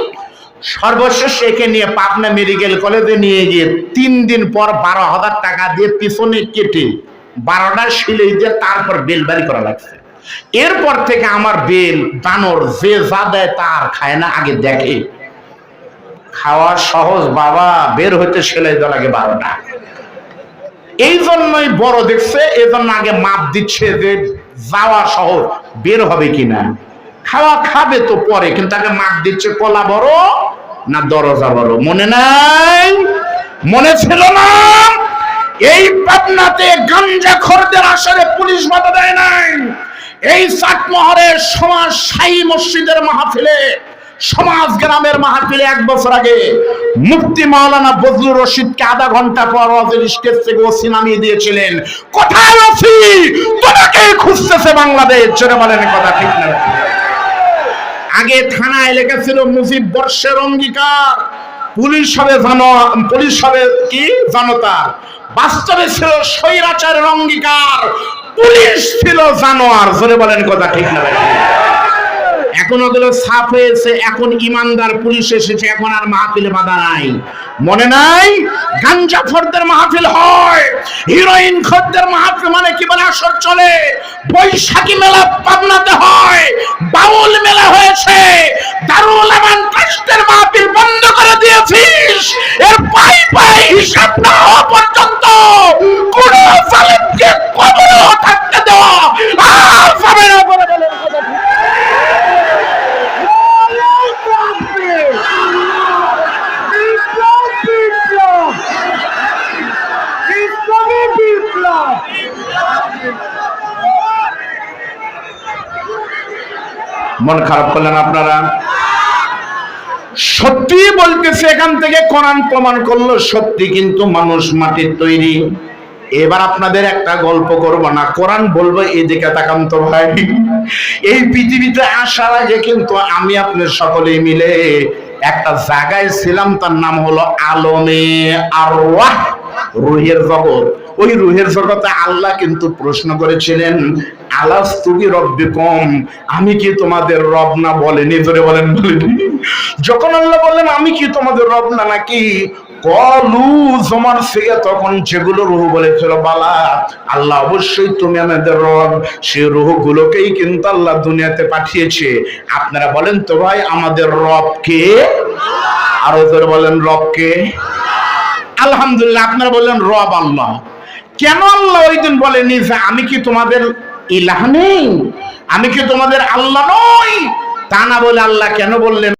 সর্বশেষ একে নিয়ে পাবনা মেডিকেল কলেজে নিয়ে গিয়ে 3 দিন পর 12,000 টাকা দিয়ে পিছনে কেটে 12টা সিলাই দিয়ে তারপর বেল বাড়ি করা লাগছে। এরপর থেকে আমার বেল বানর যে যা দেয় তার খায় না, আগে দেখে। খাওয়া সহজ বাবা, বের হইতে সেলাই দেওয়া লাগে 12টা। এই জন্যই বড় দেখছে, এজন্য আগে মাপ দিচ্ছে যে যাওয়া সহজ, বের হবে কিনা। খাওয়া খাবে তো পরে, কিন্তু আগে মাপ দিচ্ছে কলা বড় না দরজা বড়। মনে নাই? মনে ছিল না? এই পাবনাতে গাঞ্জাখোরদের আসরে পুলিশ বাধা দেয় নাই। এই চাটমোহরের সমাজ সাই মসজিদের মাহফিলে, সমাজ গ্রামের মাহফিলে 1 বছর আগে মুফতি মাওলানা বজলুর রশিদকে আধা ঘন্টা পর ওয়াজের স্টেজ থেকে ওসি নামিয়ে দিয়েছিলেন। কোথায় ওসি? তোমাকে খুঁজতেছে বাংলাদেশ। জোরে বলেন কথা ঠিক না? আগে থানায় লেখা ছিল মুজিব বর্ষের অঙ্গীকার, পুলিশ হবে পুলিশ হবে কি জনতা। বাস্তবে ছিল স্বৈরাচারের অঙ্গীকার, পুলিশ ছিল জানোয়ার। জোরে বলেন কথা ঠিক না? এখন ওগুলো সাফ হয়েছে, এখন ইমানদার পুলিশ এসেছে, এখন আর মাহফিলে বাধা নাই। মনে নাই? গাঞ্জাখোরদের মাহফিল হয়, হিরোইন খোরদের মাহফিল মানে কি বলে আসর চলে। বৈশাখী মেলা পাবনাতে হয়, বাউল মেলা হয়েছে, দারুল আমান ট্রাস্টের মাহফিল বন্ধ করে দিয়েছিস। এর পাই হিসাব না হওয়া পর্যন্ত কোন জালেমকে কবরে থাকতে দেওয়া আর যাবে না। মন খারাপ করলেন আপনারা? সত্যি বলতেছে, এখান থেকে কোরআন প্রমাণ করলো সত্যি কিন্তু মানুষ মাটির তৈরি। এবার আপনাদের একটা গল্প করব না, কোরআন বলবো এদিকে তাকান তো ভাই। এই পৃথিবীতে আসার আগে কিন্তু আমি আপনি সকলেই মিলে একটা জায়গায় ছিলাম, তার নাম হলো আলমে আরওয়াহ, রুহের জগৎ। ওই রুহের জগতে আল্লাহ কিন্তু প্রশ্ন করেছিলেন, আলাস্তু বিরব্বিকুম, আমি কি তোমাদের রব না? বলেনি, জোরে বলেন বলেনি। যখন আল্লাহ বললেন আমি কি তোমাদের রব না নাকি, কলু জমার থেকে তখন যেগুলো রুহ বলেছিল, বালা আল্লাহ অবশ্যই তুমি আমাদের রব। সেই রুহগুলোকেই কিন্তু আল্লাহ দুনিয়াতে পাঠিয়েছে। আপনারা বলেন তো ভাই, আমাদের রব কে? আরো জোরে বলেন, রব কে? আলহামদুলিল্লাহ, আপনারা বললেন রব আল্লাহ। কেন আল্লাহ ওই দিন বলেনি যে আমি কি তোমাদের ইলাহ নেই, আমি কি তোমাদের আল্লাহ নই? তা না বলে আল্লাহ কেন বললেন